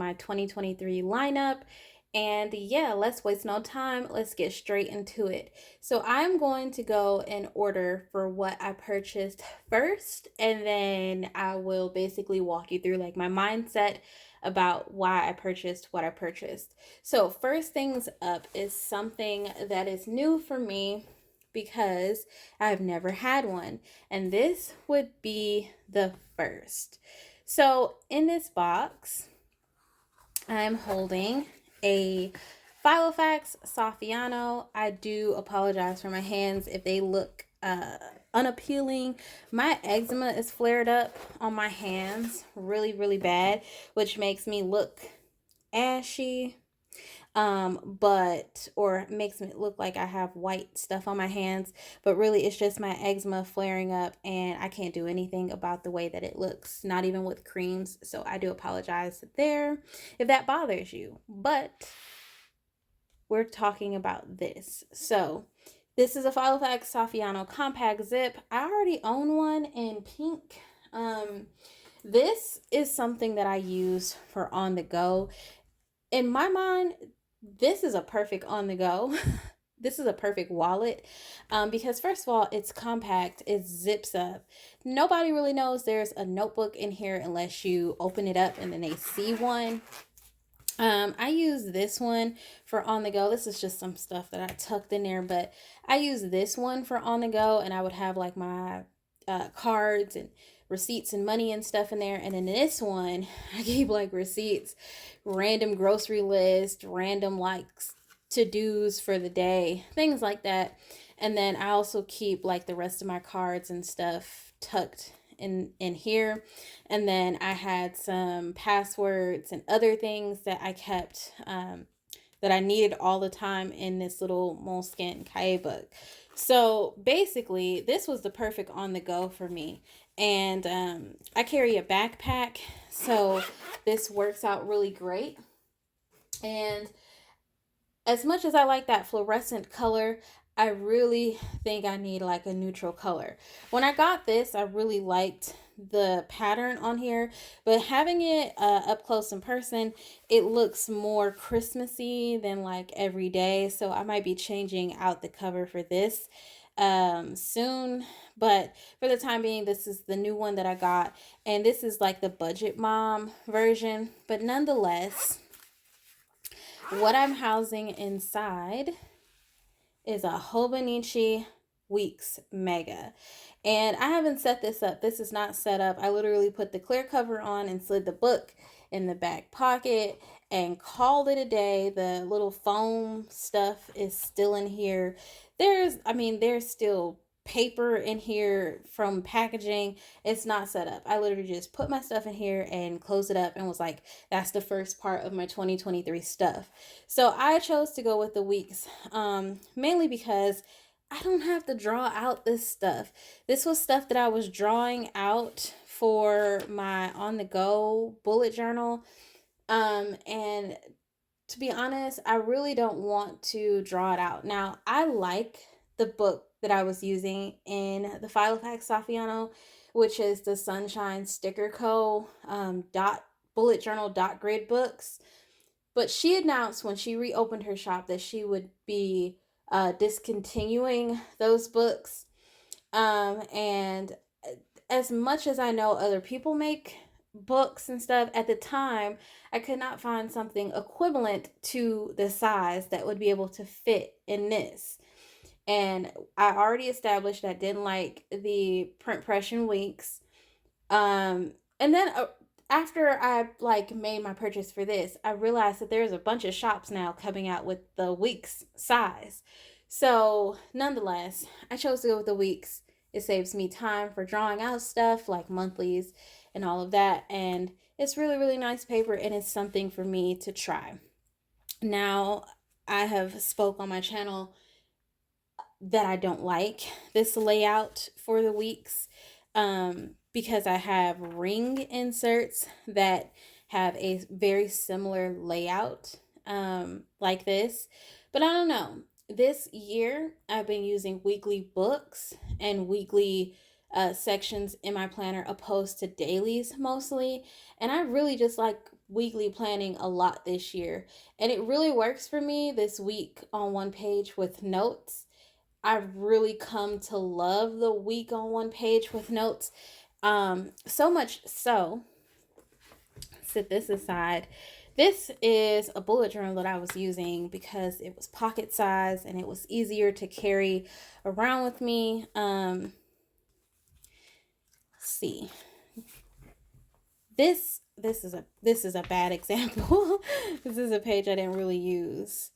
my 2023 lineup. And yeah, let's waste no time. Let's get straight into it. So I'm going to go in order for what I purchased first, and then I will basically walk you through like my mindset about why I purchased what I purchased. So, first things up is something that is new for me because I've never had one, and this would be the first. So, in this box, I'm holding a Filofax Saffiano. I do apologize for my hands if they look unappealing. My eczema is flared up on my hands really, really bad, which makes me look ashy, but or makes me look like I have white stuff on my hands, but really it's just my eczema flaring up, and I can't do anything about the way that it looks, not even with creams. So I do apologize there if that bothers you, but we're talking about this. So this is a Filofax Saffiano compact zip. I already own one in pink. This is something that I use for on the go. In my mind, this is a perfect on the go. This is a perfect wallet, because first of all, it's compact, it zips up. Nobody really knows there's a notebook in here unless you open it up and then they see one. I use this one for on the go. This is just some stuff that I tucked in there, but I use this one for on the go, and I would have like my cards and receipts and money and stuff in there. And in this one, I keep like receipts, random grocery list, random like to-dos for the day, things like that. And then I also keep like the rest of my cards and stuff tucked in here. And then I had some passwords and other things that I kept that I needed all the time in this little Moleskine Kaye book. So basically, this was the perfect on the go for me. And I carry a backpack, so this works out really great. And as much as I like that fluorescent color, I really think I need like a neutral color. When I got this, I really liked the pattern on here, but having it up close in person, it looks more Christmassy than like every day. So I might be changing out the cover for this soon, but for the time being, this is the new one that I got, and this is like the budget mom version. But nonetheless, what I'm housing inside is a Hobonichi Weeks Mega. And I haven't set this up. This is not set up. I literally put the clear cover on and slid the book in the back pocket and called it a day. The little foam stuff is still in here. There's still paper in here from packaging. It's not set up. I literally just put my stuff in here and closed it up and was like, that's the first part of my 2023 stuff. So I chose to go with the weeks, mainly because I don't have to draw out this stuff. This was stuff that I was drawing out for my on the go bullet journal. And to be honest, I really don't want to draw it out. Now, I like the book that I was using in the Filofax Saffiano, which is the Sunshine Sticker Co. Dot bullet journal dot grid books. But she announced when she reopened her shop that she would be discontinuing those books. And as much as I know other people make books and stuff, at the time I could not find something equivalent to the size that would be able to fit in this. And I already established I didn't like the print impression weeks. And then after I like made my purchase for this, I realized that there's a bunch of shops now coming out with the weeks size. So nonetheless, I chose to go with the weeks. It saves me time for drawing out stuff like monthlies and all of that. And it's really, really nice paper, and it's something for me to try. Now, I have spoke on my channel that I don't like this layout for the weeks, because I have ring inserts that have a very similar layout like this. But I don't know. This year, I've been using weekly books and weekly sections in my planner opposed to dailies mostly. And I really just like weekly planning a lot this year, and it really works for me. This week on one page with notes, I've really come to love the week on one page with notes. So much so, set this aside. This is a bullet journal that I was using because it was pocket size and it was easier to carry around with me. Let's see. This is a bad example. This is a page I didn't really use.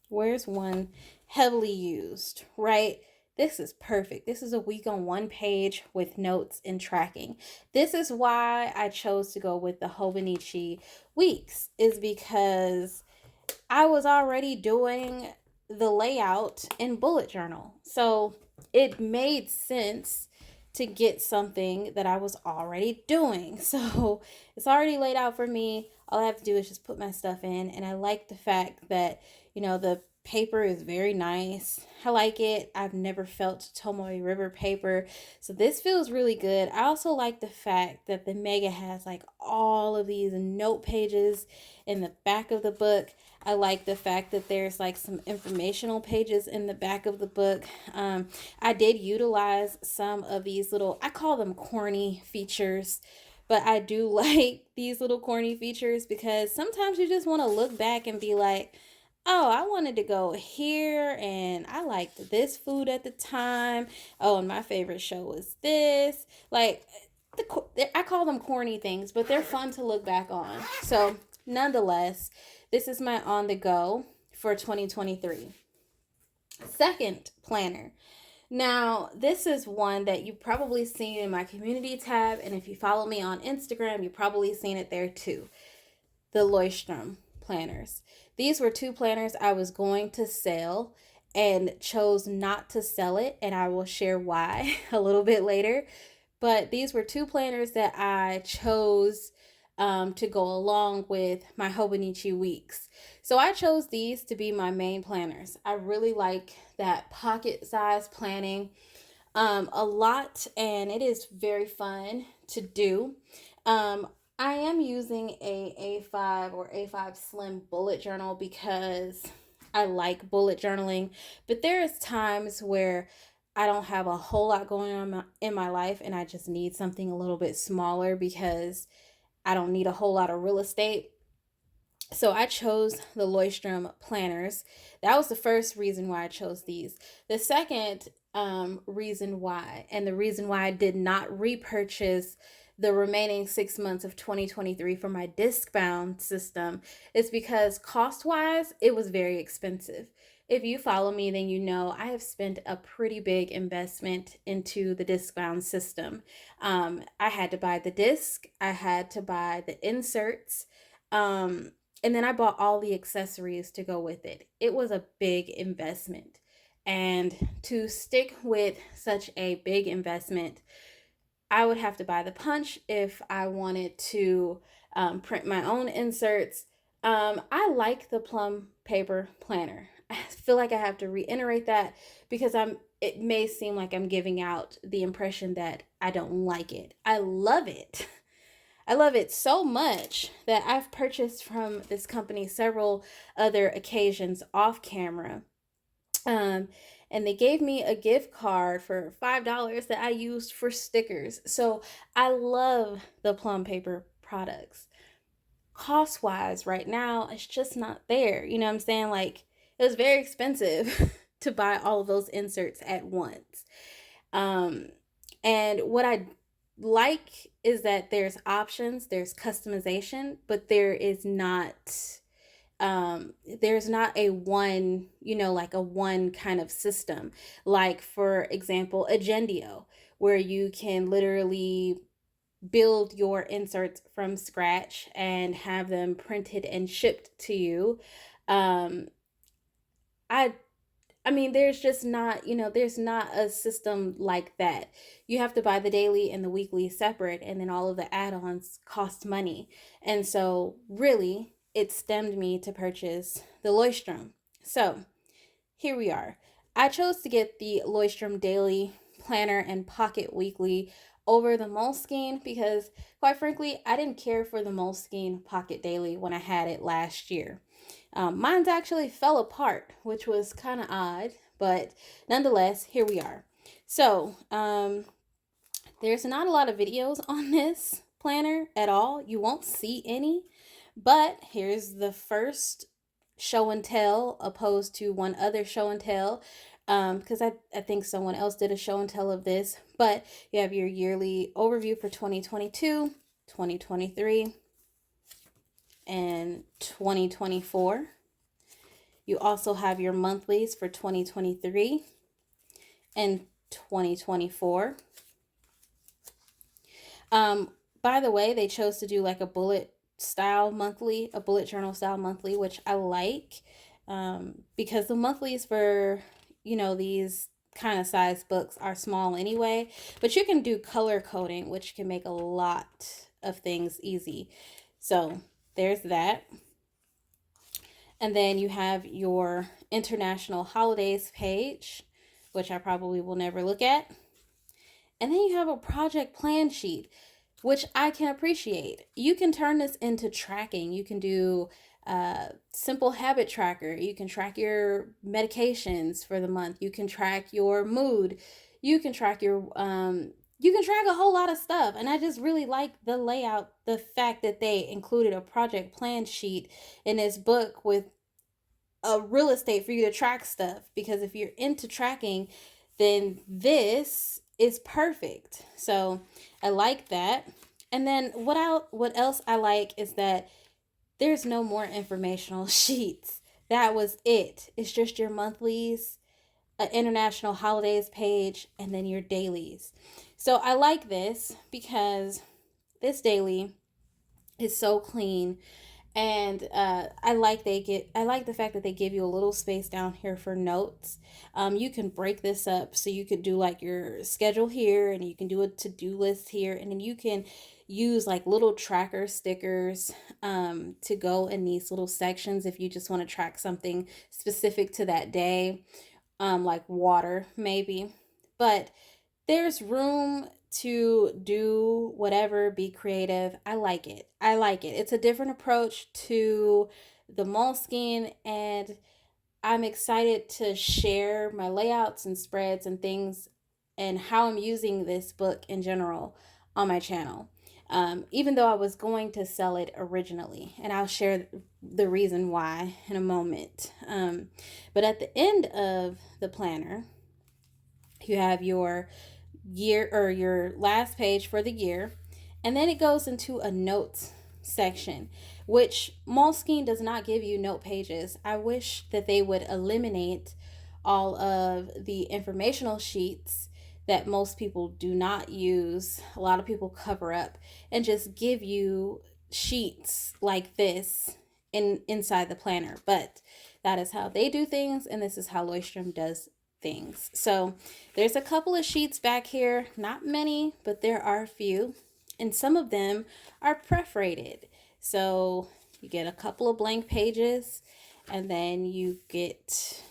Where's one heavily used, right? This is perfect. This is a week on one page with notes and tracking. This is why I chose to go with the Hobonichi weeks, is because I was already doing the layout in bullet journal. So it made sense to get something that I was already doing. So it's already laid out for me. All I have to do is just put my stuff in. And I like the fact that, the paper is very nice. I like it. I've never felt Tomoe River paper. So this feels really good. I also like the fact that the Mega has like all of these note pages in the back of the book. I like the fact that there's like some informational pages in the back of the book. I did utilize some of these little, I call them corny features, but I do like these little corny features because sometimes you just want to look back and be like, oh, I wanted to go here and I liked this food at the time. Oh, and my favorite show was this. Like, I call them corny things, but they're fun to look back on. So, nonetheless, this is my on the go for 2023. Second planner. Now, this is one that you've probably seen in my community tab, and if you follow me on Instagram, you've probably seen it there too. The Leuchtturm planners. These were two planners I was going to sell and chose not to sell it, and I will share why a little bit later. But these were two planners that I chose to go along with my Hobonichi weeks. So I chose these to be my main planners. I really like that pocket size planning a lot, and it is very fun to do. I am using a A5 or A5 Slim bullet journal because I like bullet journaling, but there is times where I don't have a whole lot going on in my life and I just need something a little bit smaller because I don't need a whole lot of real estate. So I chose the Leuchtturm planners. That was the first reason why I chose these. The second reason why, and the reason why I did not repurchase the remaining 6 months of 2023 for my disc bound system, is because cost wise, it was very expensive. If you follow me, then you know I have spent a pretty big investment into the disc bound system. I had to buy the disc, I had to buy the inserts. And then I bought all the accessories to go with it. It was a big investment. And to stick with such a big investment, I would have to buy the punch if I wanted to print my own inserts. I like the plum paper planner. I feel like I have to reiterate that because it may seem like I'm giving out the impression that I don't like it. I love it. I love it so much that I've purchased from this company several other occasions off camera. Um, and they gave me a gift card for $5 that I used for stickers. So I love the plum paper products. Cost wise, right now, it's just not there. You know what I'm saying? Like, it was very expensive to buy all of those inserts at once. Um, and what I like is that there's options, there's customization, but there's not a one, like a one kind of system. Like, for example, Agendio, where you can literally build your inserts from scratch and have them printed and shipped to you. Um, I I mean, there's just not, there's not a system like that. You have to buy the daily and the weekly separate, and then all of the add ons cost money. And so, really, it stemmed me to purchase the Leuchtturm. So, here we are. I chose to get the Leuchtturm Daily Planner and Pocket Weekly over the Moleskine because, quite frankly, I didn't care for the Moleskine Pocket Daily when I had it last year. Mine's actually fell apart, which was kind of odd, but nonetheless, here we are. So, there's not a lot of videos on this planner at all. You won't see any, but here's the first show and tell opposed to one other show and tell, because I think someone else did a show and tell of this. But you have your yearly overview for 2022, 2023, and 2024. You also have your monthlies for 2023 and 2024. By the way, they chose to do like a bullet journal style monthly, which I like, because the monthlies for, these kind of size books are small anyway, but you can do color coding, which can make a lot of things easy. So there's that. And then you have your international holidays page, which I probably will never look at. And then you have a project plan sheet, which I can appreciate. You can turn this into tracking. You can do simple habit tracker. You can track your medications for the month. You can track your mood. You can track a whole lot of stuff. And I just really like the layout, the fact that they included a project plan sheet in this book with a real estate for you to track stuff, because if you're into tracking, then this is perfect. So I like that. And then what else I like is that there's no more informational sheets. That was it. It's just your monthlies, an international holidays page, and then your dailies. So I like this because this daily is so clean, and I like the fact that they give you a little space down here for notes. You can break this up, so you could do like your schedule here, and you can do a to-do list here, and then you can use like little tracker stickers to go in these little sections if you just want to track something specific to that day, like water maybe. But there's room to do whatever, be creative. I like it. It's a different approach to the Moleskine, and I'm excited to share my layouts and spreads and things and how I'm using this book in general on my channel. Even though I was going to sell it originally, and I'll share the reason why in a moment. But at the end of the planner, you have your year, or your last page for the year, and then it goes into a notes section, which Moleskine does not give you note pages. I wish that they would eliminate all of the informational sheets that most people do not use, a lot of people cover up, and just give you sheets like this inside the planner. But that is how they do things, and this is how Leuchtturm does things. So there's a couple of sheets back here, not many, but there are a few, and some of them are perforated. So you get a couple of blank pages, and then you get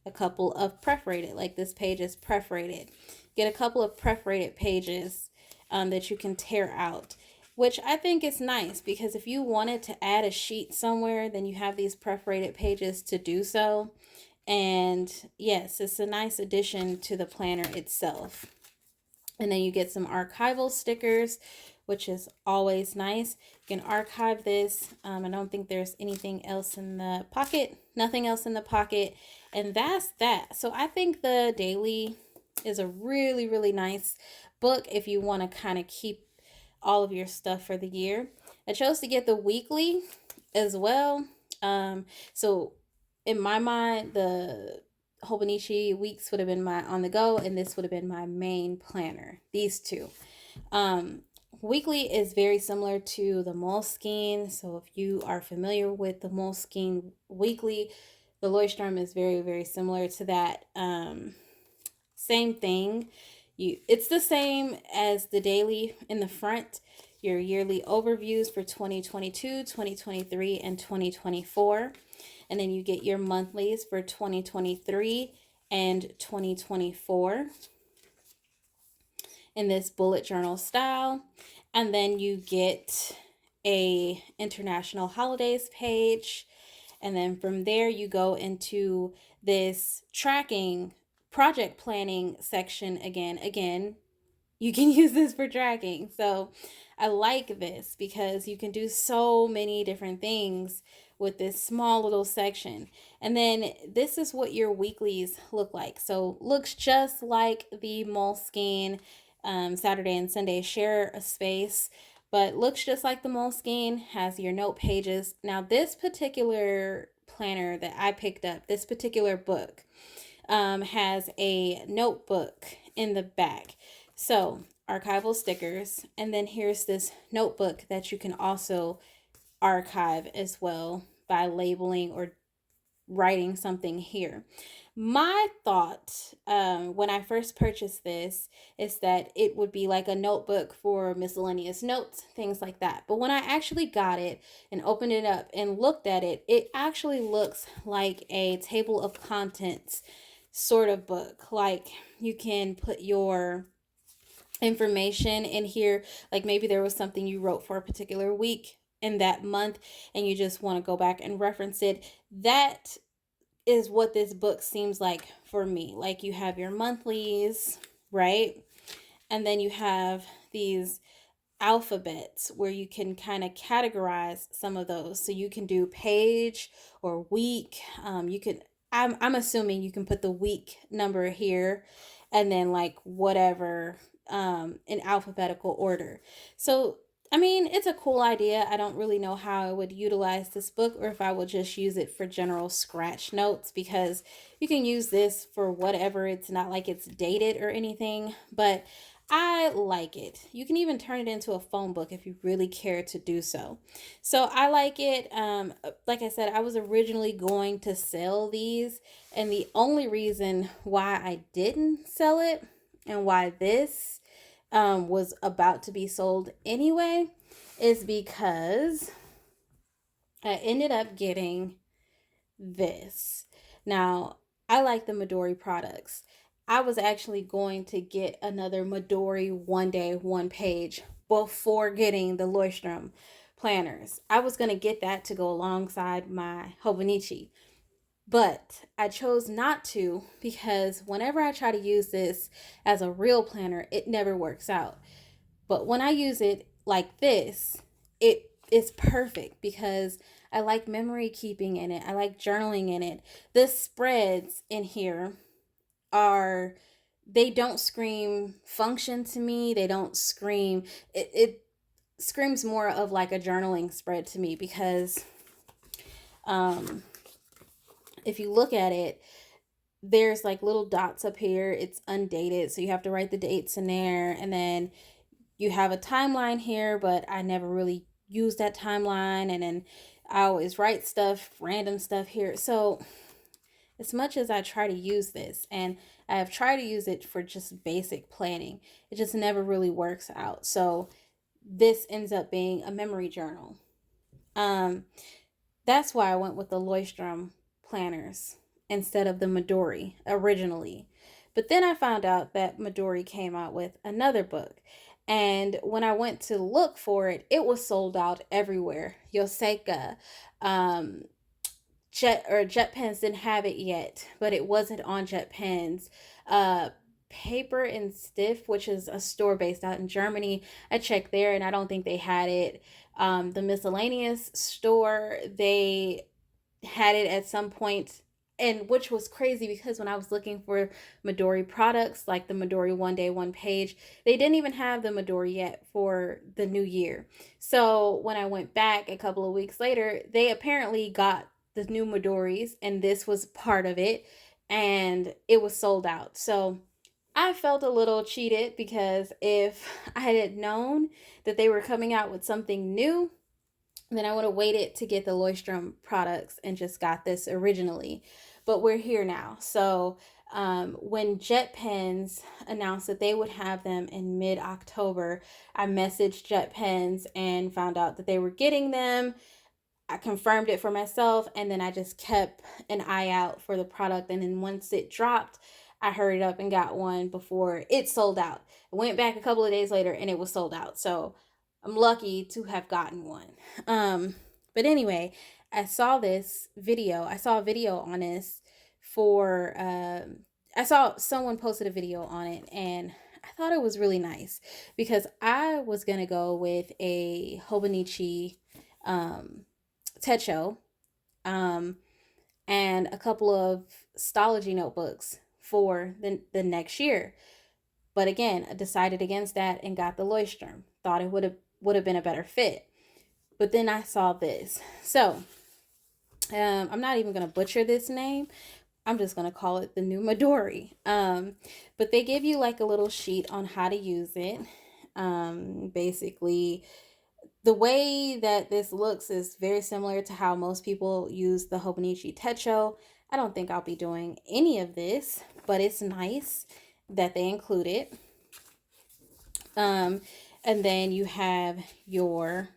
a couple of perforated, like this page is perforated. Get a couple of perforated pages that you can tear out, which I think is nice, because if you wanted to add a sheet somewhere, then you have these perforated pages to do so. And yes, it's a nice addition to the planner itself. And then you get some archival stickers, which is always nice. You can archive this. I don't think there's anything else in the pocket. Nothing else in the pocket. And that's that. So I think the daily is a really, really nice book if you want to kind of keep all of your stuff for the year. I chose to get the weekly as well. So in my mind, the Hobonichi weeks would have been my on the go, and this would have been my main planner. These two. Weekly is very similar to the Moleskine. So if you are familiar with the Moleskine weekly, the Leuchtturm is very, very similar to that. Same thing. It's the same as the daily in the front. Your yearly overviews for 2022, 2023, and 2024. And then you get your monthlies for 2023 and 2024. in this bullet journal style. And then you get a international holidays page. And then from there, you go into this tracking project planning section again. Again, you can use this for tracking. So I like this because you can do so many different things with this small little section. And then this is what your weeklies look like. So looks just like the Moleskine Saturday and Sunday share a space, but looks just like the Moleskine, has your note pages. Now this particular planner that I picked up, this particular book, has a notebook in the back. So, archival stickers, and then here's this notebook that you can also archive as well by labeling or writing something here. My thought when I first purchased this is that it would be like a notebook for miscellaneous notes, things like that. But when I actually got it and opened it up and looked at it, it actually looks like a table of contents sort of book. Like you can put your information in here, like maybe there was something you wrote for a particular week in that month and you just want to go back and reference it. That is what this book seems like for me. Like you have your monthlies, right? And then you have these alphabets where you can kind of categorize some of those. So you can do page or week. You can, I'm assuming you can put the week number here and then like whatever in alphabetical order. So I mean, it's a cool idea. I don't really know how I would utilize this book or if I would just use it for general scratch notes, because you can use this for whatever. It's not like it's dated or anything, but I like it. You can even turn it into a phone book if you really care to do so. So I like it. Like I said, I was originally going to sell these, and the only reason why I didn't sell it and why this was about to be sold anyway is because I ended up getting this. Now, I like the Midori products. I was actually going to get another Midori one day, one page before getting the Leuchtturm planners. I was going to get that to go alongside my Hobonichi. But I chose not to because whenever I try to use this as a real planner, it never works out. But when I use it like this, it is perfect because I like memory keeping in it. I like journaling in it. The spreads in here are, they don't scream function to me. They don't scream, it screams more of like a journaling spread to me because um if you look at it, there's like little dots up here. It's undated, so you have to write the dates in there, and then you have a timeline here, but I never really use that timeline, and then I always write stuff, random stuff here. So as much as I try to use this, and I have tried to use it for just basic planning, it just never really works out. So this ends up being a memory journal. Um, that's why I went with the Leuchtturm planners instead of the Midori originally. But then I found out that Midori came out with another book. And when I went to look for it, it was sold out everywhere. Yoseka, um, Jet Pens didn't have it yet, but it wasn't on Jet Pens. Paper and Stiff, which is a store based out in Germany, I checked there and I don't think they had it. The miscellaneous store, they had it at some point, and which was crazy because when I was looking for Midori products, like the Midori one day one page, they didn't even have the Midori yet for the new year. So when I went back a couple of weeks later, they apparently got the new Midoris, and this was part of it, and it was sold out. So I felt a little cheated because if I had known that they were coming out with something new, then I would have waited to get the Leuchtturm products and just got this originally. But we're here now. So when Jet Pens announced that they would have them in mid-October, I messaged Jet Pens and found out that they were getting them. I confirmed it for myself, and then I just kept an eye out for the product. And then once it dropped, I hurried up and got one before it sold out. I went back a couple of days later and it was sold out. So I'm lucky to have gotten one. But anyway, I saw this video. I saw a video on this for I saw someone posted a video on it, and I thought it was really nice because I was gonna go with a Hobonichi techo um, and a couple of Stology notebooks for the next year. But again, I decided against that and got the Leuchtturm. Thought it would have been a better fit. But then I saw this. So I'm not even gonna butcher this name. I'm just gonna call it the new Midori. But they give you like a little sheet on how to use it. Basically, the way that this looks is very similar to how most people use the Hobonichi Techo. I don't think I'll be doing any of this, but it's nice that they include it. And then you have your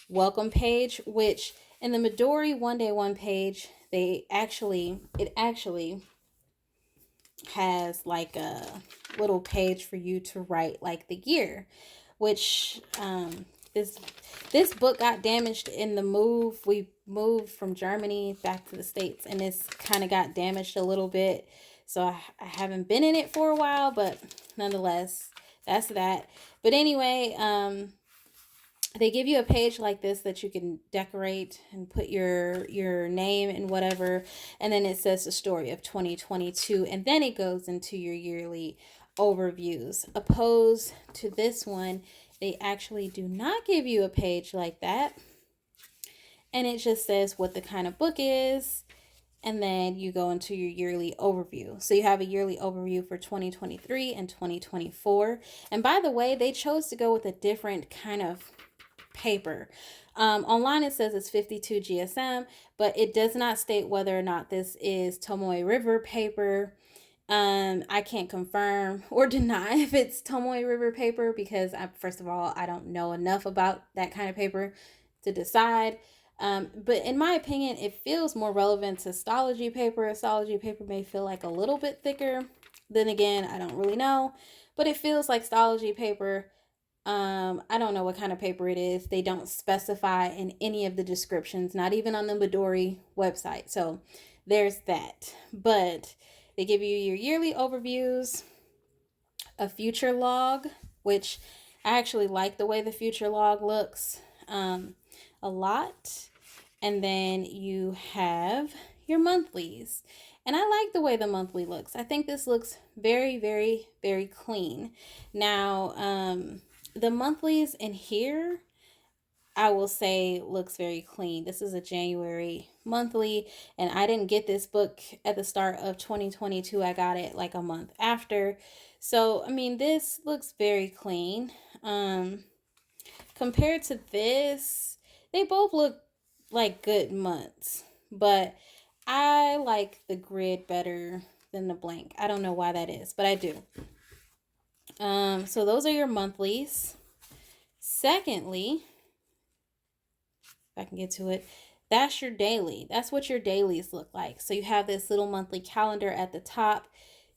welcome page, which in the Midori One Day One page, it actually has like a little page for you to write like the year, which this book got damaged in the move. We moved from Germany back to the States, and it's kind of got damaged a little bit. So I haven't been in it for a while, but nonetheless, that's that. But anyway, they give you a page like this that you can decorate and put your name and whatever, and then it says the story of 2022, and then it goes into your yearly overviews. Opposed to this one, they actually do not give you a page like that, and it just says what the kind of book is, and then you go into your yearly overview. So you have a yearly overview for 2023 and 2024. And by the way, they chose to go with a different kind of paper. Online it says it's 52 GSM, but it does not state whether or not this is Tomoe River paper. I can't confirm or deny if it's Tomoe River paper because first of all, I don't know enough about that kind of paper to decide. But in my opinion, it feels more relevant to Stology paper. Stology paper may feel like a little bit thicker. Then again, I don't really know, but it feels like Stology paper. I don't know what kind of paper it is. They don't specify in any of the descriptions, not even on the Midori website. So there's that. But they give you your yearly overviews, a future log, which I actually like the way the future log looks a lot. And then you have your monthlies. And I like the way the monthly looks. I think this looks very, very, very clean. Now, the monthlies in here, I will say looks very clean. This is a January monthly, and I didn't get this book at the start of 2022. I got it like a month after. So, I mean, this looks very clean. Compared to this, they both look like good months, but I like the grid better than the blank. I don't know why that is, but I do. So those are your monthlies. Secondly, if I can get to it, that's your daily. That's what your dailies look like. So you have this little monthly calendar at the top.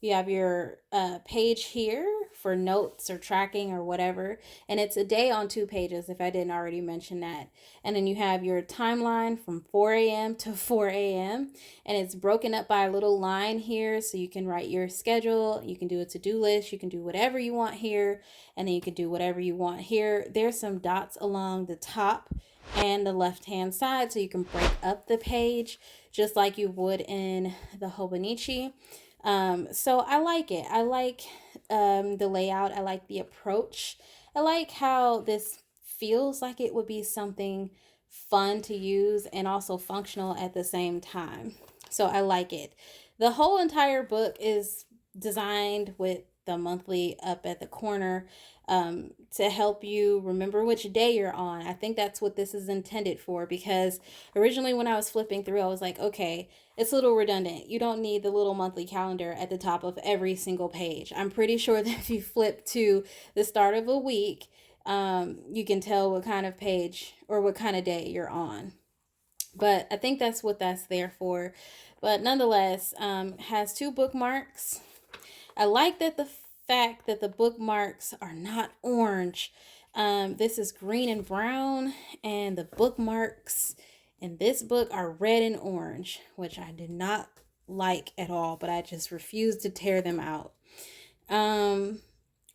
You have your page here for notes or tracking or whatever. And it's a day on 2 pages if I didn't already mention that. And then you have your timeline from 4 a.m. to 4 a.m. And it's broken up by a little line here. So you can write your schedule. You can do a to-do list. You can do whatever you want here. And then you can do whatever you want here. There's some dots along the top and the left hand side so you can break up the page just like you would in the Hobonichi. So I like it. I like the layout. I like the approach. I like how this feels like it would be something fun to use and also functional at the same time. So I like it. The whole entire book is designed with the monthly up at the corner to help you remember which day you're on. I think that's what this is intended for because originally when I was flipping through, I was like, okay, it's a little redundant. You don't need the little monthly calendar at the top of every single page. I'm pretty sure that if you flip to the start of a week, you can tell what kind of page or what kind of day you're on. But I think that's what that's there for. But nonetheless, has 2 bookmarks. I like that the fact that the bookmarks are not orange. This is green and brown, and the bookmarks in this book are red and orange, which I did not like at all, but I just refused to tear them out. Um,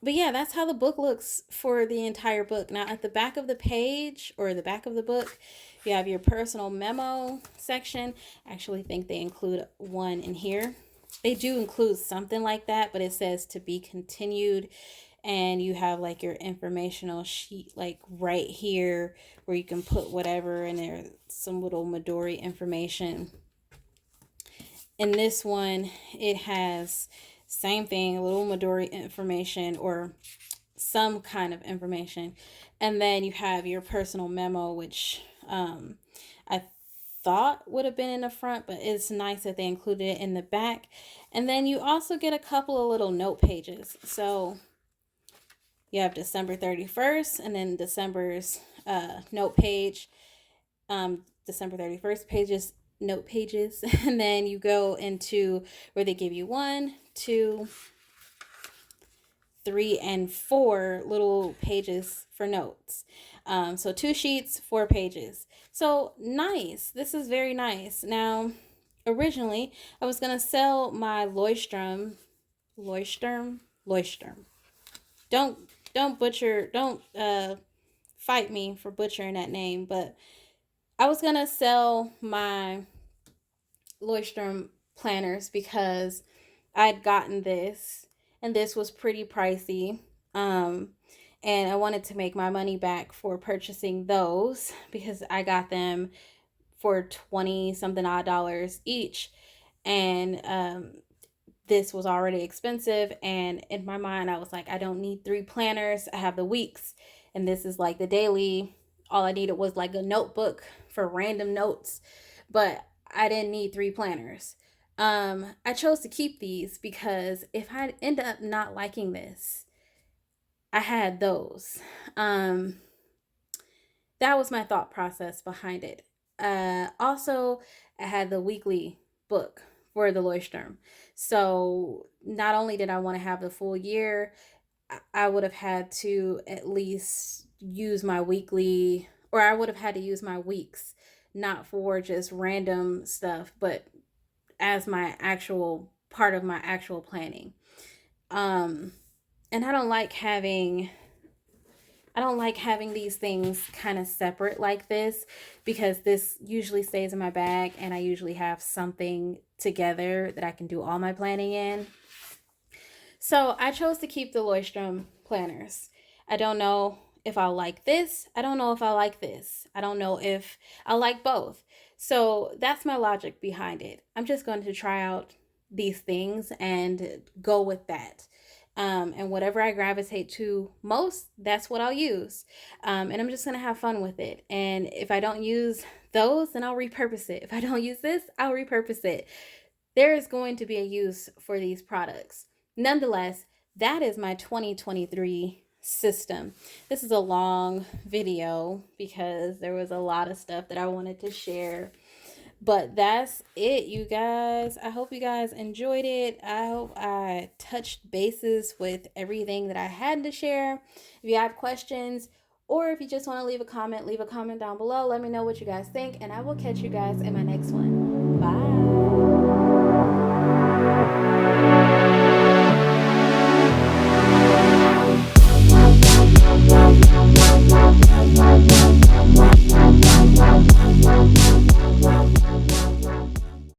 but yeah, that's how the book looks for the entire book. Now, at the back of the page or the back of the book, you have your personal memo section. I actually think they include one in here. They do include something like that, but it says to be continued. And you have like your informational sheet, like right here, where you can put whatever, and there's some little Midori information. In this one, it has same thing, a little Midori information or some kind of information. And then you have your personal memo, which I thought would have been in the front, but it's nice that they included it in the back. And then you also get a couple of little note pages. So you have December 31st and then December's note page. December 31st pages, note pages. And then you go into where they give you 1, 2, 3, and 4 little pages for notes. So 2 sheets, 4 pages. So nice. This is very nice. Now, originally, I was going to sell my Leuchtturm. Don't butcher, don't fight me for butchering that name, but I was going to sell my Leuchtturm planners because I'd gotten this and this was pretty pricey. And I wanted to make my money back for purchasing those because I got them for 20 something odd dollars each. And this was already expensive. And in my mind, I was like, I don't need 3 planners. I have the weeks. And this is like the daily. All I needed was like a notebook for random notes. But I didn't need 3 planners. I chose to keep these because if I end up not liking this, I had those. That was my thought process behind it. Also, I had the weekly book for the Leuchtturm. So not only did I want to have the full year, I would have had to at least use my weekly, or I would have had to use my weeks, not for just random stuff, but as my actual part of my actual planning. And I don't like having these things kind of separate like this because this usually stays in my bag and I usually have something together that I can do all my planning in. So I chose to keep the Leuchtturm planners. I don't know if I like this. I don't know if I like this. I don't know if I like both. So that's my logic behind it. I'm just going to try out these things and go with that. And whatever I gravitate to most, that's what I'll use. And I'm just going to have fun with it. And if I don't use those, then I'll repurpose it. If I don't use this, I'll repurpose it. There is going to be a use for these products. Nonetheless, that is my 2023 system. This is a long video because there was a lot of stuff that I wanted to share. But that's it, you guys. I hope you guys enjoyed it. I hope I touched bases with everything that I had to share. If you have questions or if you just want to leave a comment down below. Let me know what you guys think, and I will catch you guys in my next one.